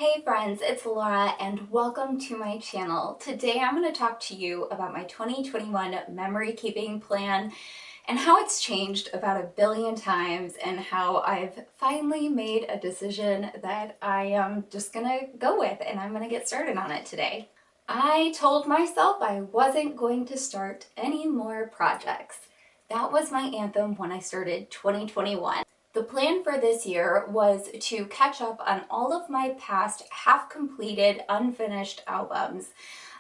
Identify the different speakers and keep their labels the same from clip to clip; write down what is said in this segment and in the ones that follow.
Speaker 1: Hey friends, it's Laura and welcome to my channel. Today I'm going to talk to you about my 2021 memory keeping plan and how it's changed about a billion times and how I've finally made a decision that I am just going to go with and I'm going to get started on it today. I told myself I wasn't going to start any more projects. That was my anthem when I started 2021. The plan for this year was to catch up on all of my past half-completed, unfinished albums.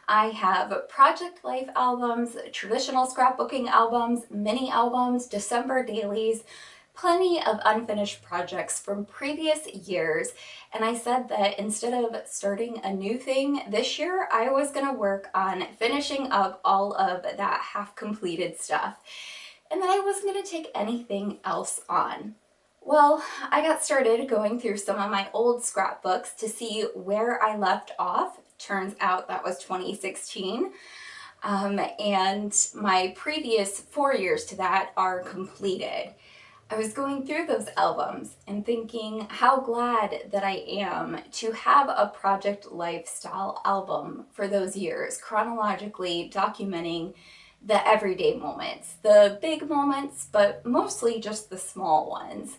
Speaker 1: I have project life albums, traditional scrapbooking albums, mini albums, December dailies, plenty of unfinished projects from previous years. And I said that instead of starting a new thing this year, I was going to work on finishing up all of that half-completed stuff. And that I wasn't going to take anything else on. Well, I got started going through some of my old scrapbooks to see where I left off. Turns out that was 2016. And my previous 4 years to that are completed. I was going through those albums and thinking how glad that I am to have a project lifestyle album for those years, chronologically documenting the everyday moments, the big moments, but mostly just the small ones.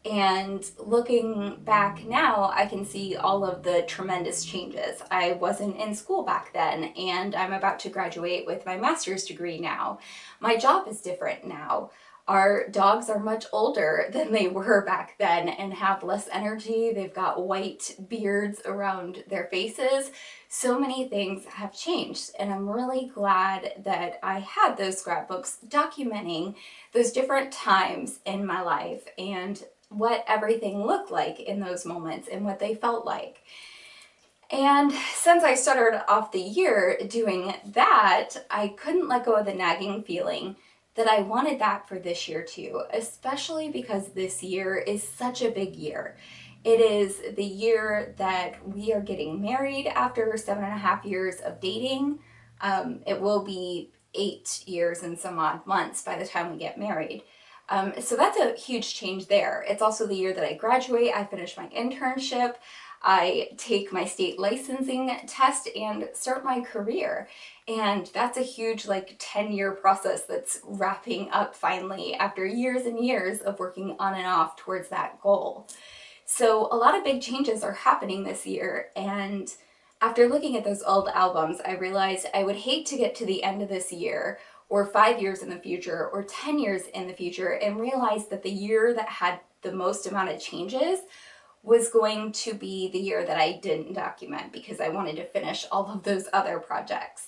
Speaker 1: And looking back now, I can see all of the tremendous changes. I wasn't in school back then, and I'm about to graduate with my master's degree now. My job is different now. Our dogs are much older than they were back then and have less energy. They've got white beards around their faces. So many things have changed, and I'm really glad that I had those scrapbooks documenting those different times in my life and what everything looked like in those moments and what they felt like. And since I started off the year doing that, I couldn't let go of the nagging feeling that I wanted that for this year too, especially because this year is such a big year. It is the year that we are getting married after 7.5 years of dating. It will be 8 years and some odd months by the time we get married. So that's a huge change there. It's also the year that I graduate, I finish my internship, I take my state licensing test and start my career. And that's a huge 10-year process that's wrapping up finally after years and years of working on and off towards that goal. So a lot of big changes are happening this year, and after looking at those old albums, I realized I would hate to get to the end of this year or 5 years in the future or 10 years in the future and realize that the year that had the most amount of changes was going to be the year that I didn't document because I wanted to finish all of those other projects.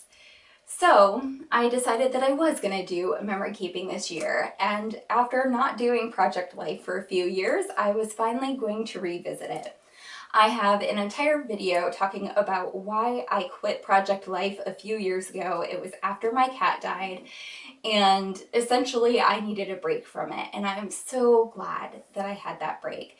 Speaker 1: So I decided that I was going to do memory keeping this year, and after not doing Project Life for a few years, I was finally going to revisit it. I have an entire video talking about why I quit Project Life a few years ago. It was after my cat died, and essentially I needed a break from it, and I'm so glad that I had that break.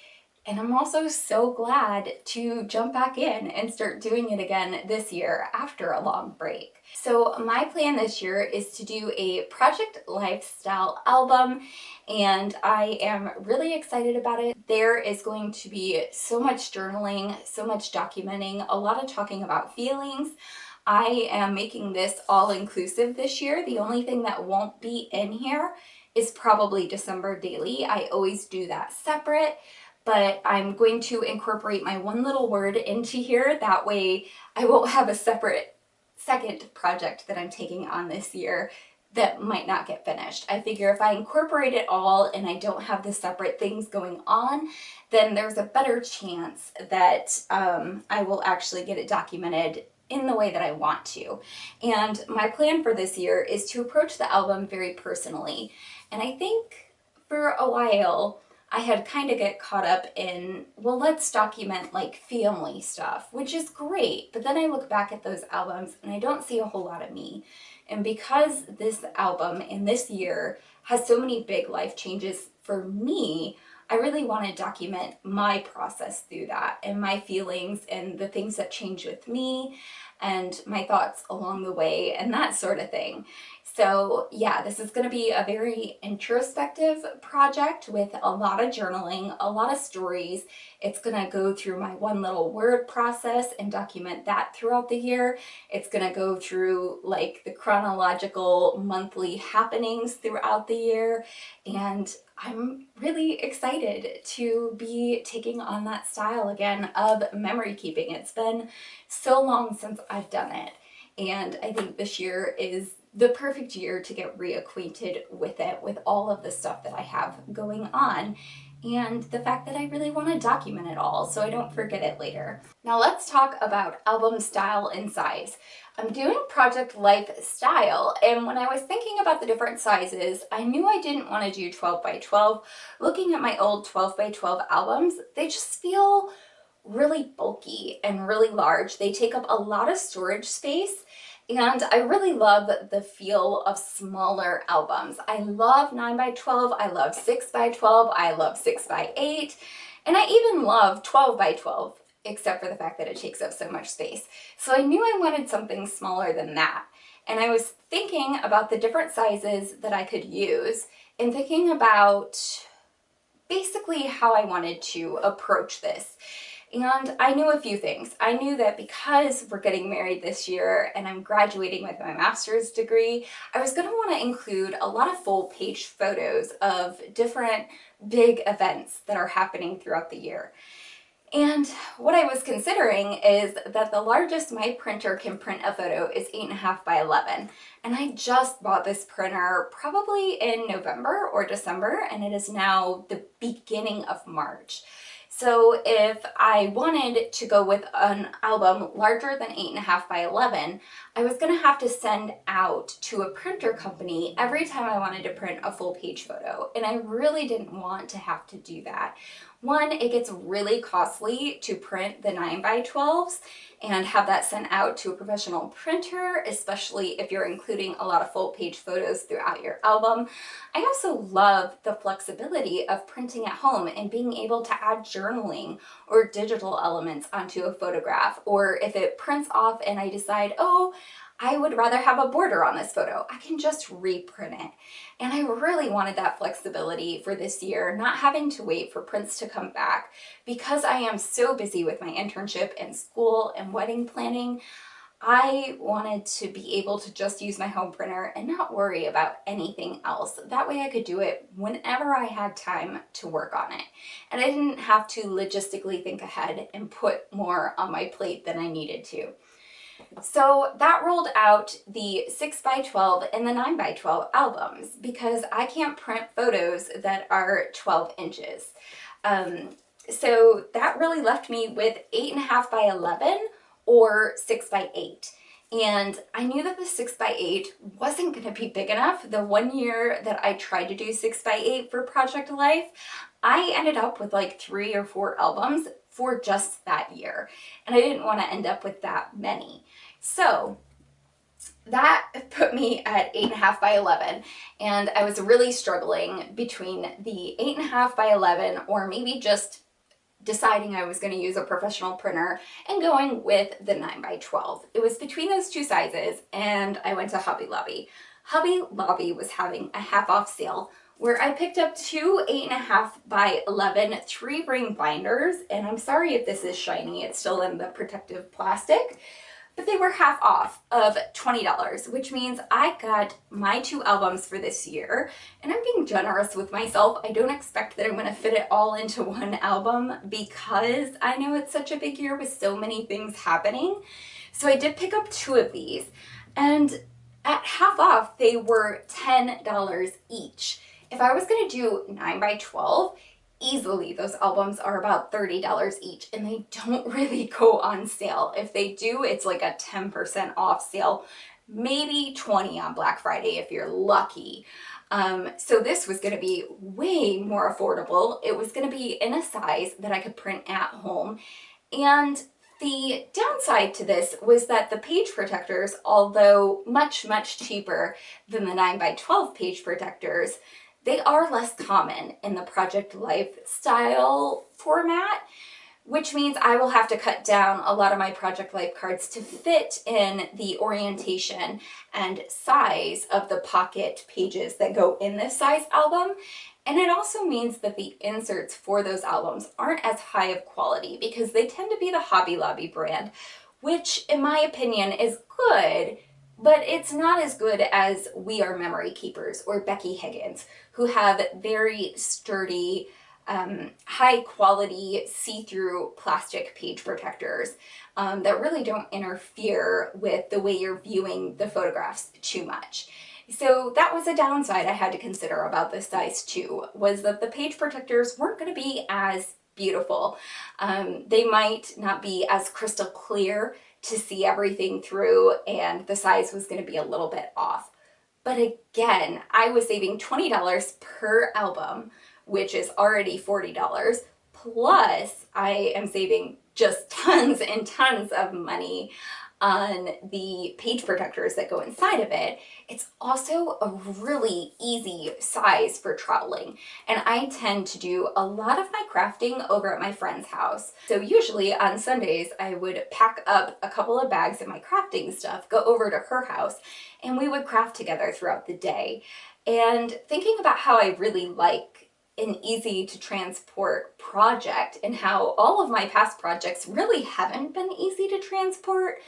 Speaker 1: And I'm also so glad to jump back in and start doing it again this year after a long break. So my plan this year is to do a project lifestyle album, and I am really excited about it. There is going to be so much journaling, so much documenting, a lot of talking about feelings. I am making this all-inclusive this year. The only thing that won't be in here is probably December daily. I always do that separate, but I'm going to incorporate my one little word into here. That way I won't have a separate second project that I'm taking on this year that might not get finished. I figure if I incorporate it all and I don't have the separate things going on, then there's a better chance that I will actually get it documented in the way that I want to. And my plan for this year is to approach the album very personally. And I think for a while, I had kind of get caught up in, well, let's document family stuff, which is great. But then I look back at those albums and I don't see a whole lot of me. And because this album in this year has so many big life changes for me, I really want to document my process through that and my feelings and the things that change with me and my thoughts along the way and that sort of thing. So yeah, this is going to be a very introspective project with a lot of journaling, a lot of stories. It's going to go through my one little word process and document that throughout the year. It's going to go through like the chronological monthly happenings throughout the year. And I'm really excited to be taking on that style again of memory keeping. It's been so long since I've done it. And I think this year is the perfect year to get reacquainted with it, with all of the stuff that I have going on, and the fact that I really want to document it all so I don't forget it later. Now let's talk about album style and size. I'm doing Project Life style, and when I was thinking about the different sizes, I knew I didn't want to do 12 by 12. Looking at my old 12 by 12 albums, they just feel really bulky and really large. They take up a lot of storage space, and I really love the feel of smaller albums. I love 9 by 12, I love 6 by 12, I love 6 by 8, and I even love 12 by 12, except for the fact that it takes up so much space. So I knew I wanted something smaller than that. And I was thinking about the different sizes that I could use and thinking about basically how I wanted to approach this. And I knew a few things. I knew that because we're getting married this year and I'm graduating with my master's degree, I was going to want to include a lot of full page photos of different big events that are happening throughout the year. And what I was considering is that the largest my printer can print a photo is 8.5 by 11. And I just bought this printer probably in November or December, and it is now the beginning of March. So if I wanted to go with an album larger than 8.5 by 11, I was going to have to send out to a printer company every time I wanted to print a full page photo. And I really didn't want to have to do that. One, it gets really costly to print the 9 by 12s and have that sent out to a professional printer, especially if you're including a lot of full page photos throughout your album. I also love the flexibility of printing at home and being able to add journaling or digital elements onto a photograph. Or if it prints off and I decide, oh, I would rather have a border on this photo, I can just reprint it. And I really wanted that flexibility for this year, not having to wait for prints to come back. Because I am so busy with my internship and school and wedding planning, I wanted to be able to just use my home printer and not worry about anything else. That way I could do it whenever I had time to work on it. And I didn't have to logistically think ahead and put more on my plate than I needed to. So that rolled out the 6 by 12 and the 9 by 12 albums because I can't print photos that are 12 inches. So that really left me with 8.5 by 11 or 6 by 8. And I knew that the 6 by 8 wasn't going to be big enough. The one year that I tried to do 6 by 8 for Project Life, I ended up with like 3 or 4 albums for just that year. And I didn't want to end up with that many. So that put me at 8.5 by 11, and I was really struggling between the 8.5 by 11 or maybe just deciding I was going to use a professional printer and going with the 9 by 12. It was between those two sizes, and I went to Hobby Lobby. Hobby Lobby was having a half off sale where I picked up two 8.5 by 11 3-ring binders, and I'm sorry if this is shiny, it's still in the protective plastic, but they were half off of $20, which means I got my 2 albums for this year, and I'm being generous with myself. I don't expect that I'm going to fit it all into one album because I know it's such a big year with so many things happening. So I did pick up 2 of these, and at half off, they were $10 each. If I was going to do 9 by 12, easily those albums are about $30 each, and they don't really go on sale. If they do, it's like a 10% off sale, maybe 20 on Black Friday if you're lucky. So this was going to be way more affordable. It was going to be in a size that I could print at home. And the downside to this was that the page protectors, although much, much cheaper than the 9 by 12 page protectors, they are less common in the Project Life style format. which means I will have to cut down a lot of my Project Life cards to fit in the orientation and size of the pocket pages that go in this size album. And it also means that the inserts for those albums aren't as high of quality because they tend to be the Hobby Lobby brand, which in my opinion is good, but it's not as good as We Are Memory Keepers or Becky Higgins, who have very sturdy, high quality see-through plastic page protectors that really don't interfere with the way you're viewing the photographs too much. So that was a downside I had to consider about this size 2, was that the page protectors weren't going to be as beautiful. They might not be as crystal clear to see everything through, and the size was going to be a little bit off. But again, I was saving $20 per album, which is already $40, plus I am saving just tons and tons of money on the page protectors that go inside of it. It's also a really easy size for traveling, and I tend to do a lot of my crafting over at my friend's house. So usually on Sundays I would pack up a couple of bags of my crafting stuff, go over to her house, and we would craft together throughout the day. And thinking about how I really like an easy to transport project and how all of my past projects really haven't been easy to transport,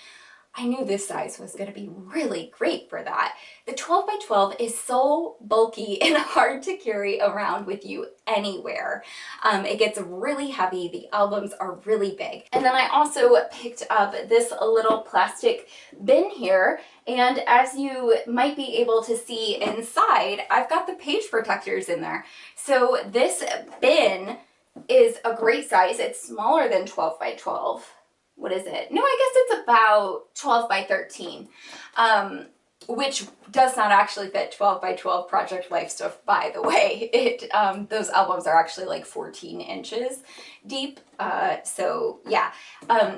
Speaker 1: I knew this size was going to be really great for that. The 12 by 12 is so bulky and hard to carry around with you anywhere. It gets really heavy. The albums are really big. And then I also picked up this little plastic bin here, and as you might be able to see inside, I've got the page protectors in there. So this bin is a great size. It's smaller than 12 by 12. What is it? No, I guess it's about 12 by 13, which does not actually fit 12 by 12 Project Life stuff, by the way. Those albums are actually like 14 inches deep. So yeah,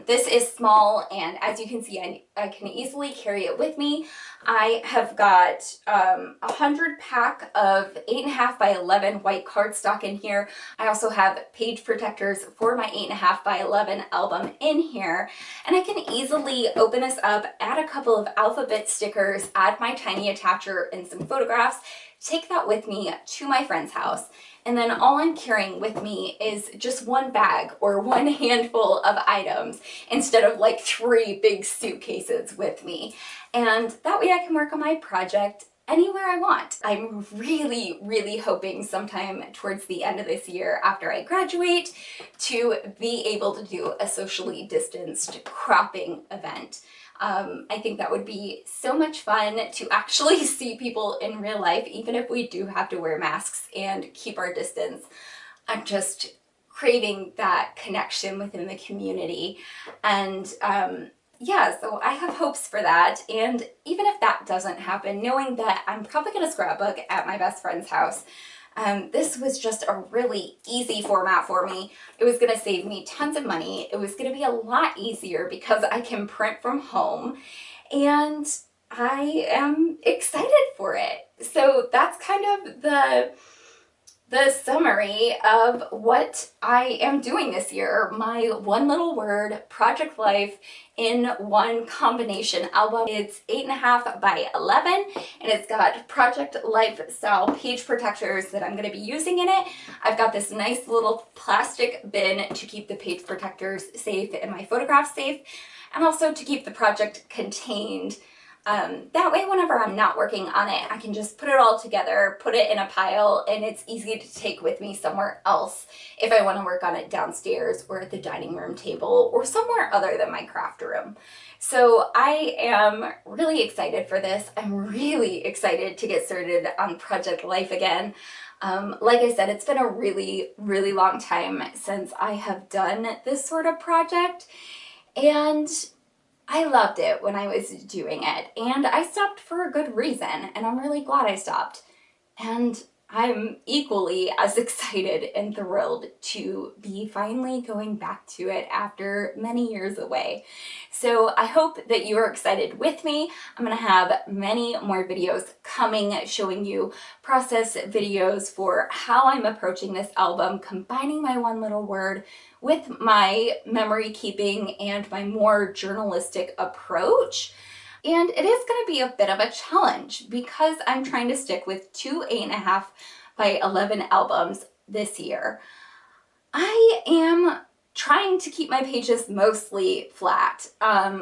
Speaker 1: this is small, and as you can see, I can easily carry it with me. I have got 100 pack of 8.5 by 11 white cardstock in here. I also have page protectors for my 8.5 by 11 album in here, and I can easily open this up, add a couple of alphabet stickers, add my tiny attacher and some photographs, take that with me to my friend's house, and then all I'm carrying with me is just one bag or one handful of items instead of like 3 big suitcases with me. And that way I can work on my project anywhere I want. I'm really, really hoping sometime towards the end of this year after I graduate to be able to do a socially distanced cropping event. I think that would be so much fun to actually see people in real life, even if we do have to wear masks and keep our distance. I'm just craving that connection within the community. And yeah, so I have hopes for that. And even if that doesn't happen, knowing that I'm probably going to scrapbook at my best friend's house, this was just a really easy format for me. It was going to save me tons of money. It was going to be a lot easier because I can print from home, and I am excited for it. So that's kind of the summary of what I am doing this year. My one little word, Project Life in one combination album. It's 8.5 by 11, and it's got Project Life style page protectors that I'm going to be using in it. I've got this nice little plastic bin to keep the page protectors safe and my photographs safe, and also to keep the project contained. That way, whenever I'm not working on it, I can just put it all together, put it in a pile, and it's easy to take with me somewhere else if I want to work on it downstairs or at the dining room table or somewhere other than my craft room. So I am really excited for this. I'm really excited to get started on Project Life again. Like I said, it's been a really, really long time since I have done this sort of project, and I loved it when I was doing it, and I stopped for a good reason, and I'm really glad I stopped. And I'm equally as excited and thrilled to be finally going back to it after many years away. So I hope that you are excited with me. I'm going to have many more videos coming showing you process videos for how I'm approaching this album, combining my one little word with my memory keeping and my more journalistic approach. And it is going to be a bit of a challenge because I'm trying to stick with 2 8.5 by 11 albums this year. I am trying to keep my pages mostly flat,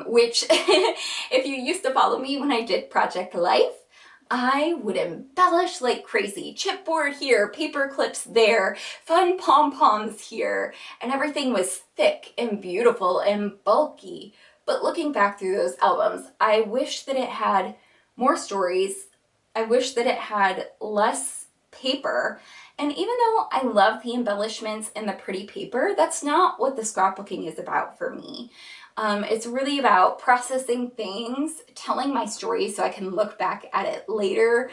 Speaker 1: which if you used to follow me when I did Project Life, I would embellish like crazy. Chipboard here, paper clips there, fun pom-poms here, and everything was thick and beautiful and bulky. But looking back through those albums, I wish that it had more stories. I wish that it had less paper. And even though I love the embellishments and the pretty paper, that's not what the scrapbooking is about for me. It's really about processing things, telling my story so I can look back at it later,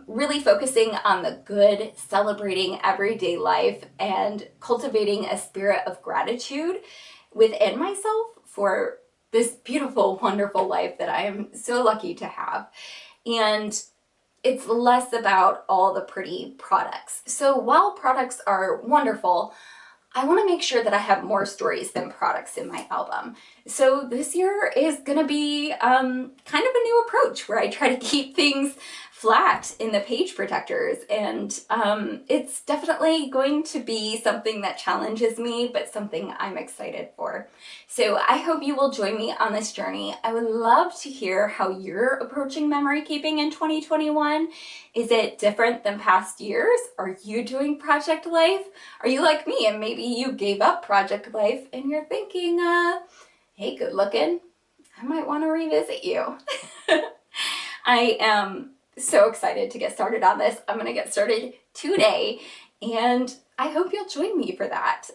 Speaker 1: really focusing on the good, celebrating everyday life, and cultivating a spirit of gratitude within myself for this beautiful, wonderful life that I am so lucky to have. And it's less about all the pretty products. So while products are wonderful, I want to make sure that I have more stories than products in my album. So this year is going to be kind of a new approach where I try to keep things flat in the page protectors, and it's definitely going to be something that challenges me, but something I'm excited for. So I hope you will join me on this journey. I would love to hear how you're approaching memory keeping in 2021. Is it different than past years? Are you doing Project Life? Are you like me and maybe you gave up Project Life and you're thinking, hey, good looking, I might want to revisit you. I am so excited to get started on this. I'm going to get started today, and I hope you'll join me for that.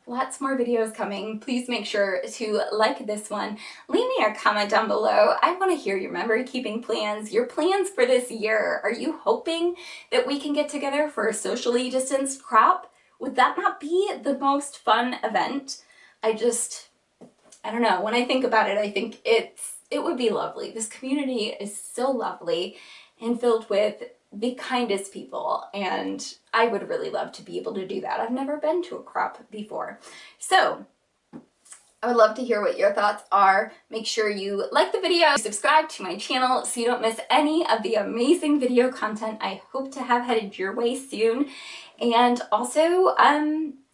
Speaker 1: Lots more videos coming. Please make sure to like this one. Leave me a comment down below. I want to hear your memory keeping plans, your plans for this year. Are you hoping that we can get together for a socially distanced crop? Would that not be the most fun event? I don't know. When I think about it, I think it would be lovely. This community is so lovely and filled with the kindest people, and I would really love to be able to do that. I've never been to a crop before. So I would love to hear what your thoughts are. Make sure you like the video, subscribe to my channel so you don't miss any of the amazing video content I hope to have headed your way soon. And also,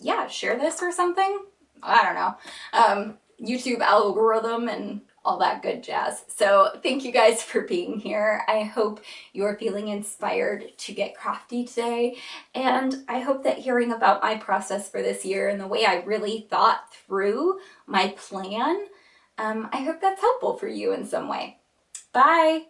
Speaker 1: yeah, share this or something. I don't know. YouTube algorithm and all that good jazz. So thank you guys for being here. I hope you're feeling inspired to get crafty today. And I hope that hearing about my process for this year and the way I really thought through my plan, I hope that's helpful for you in some way. Bye.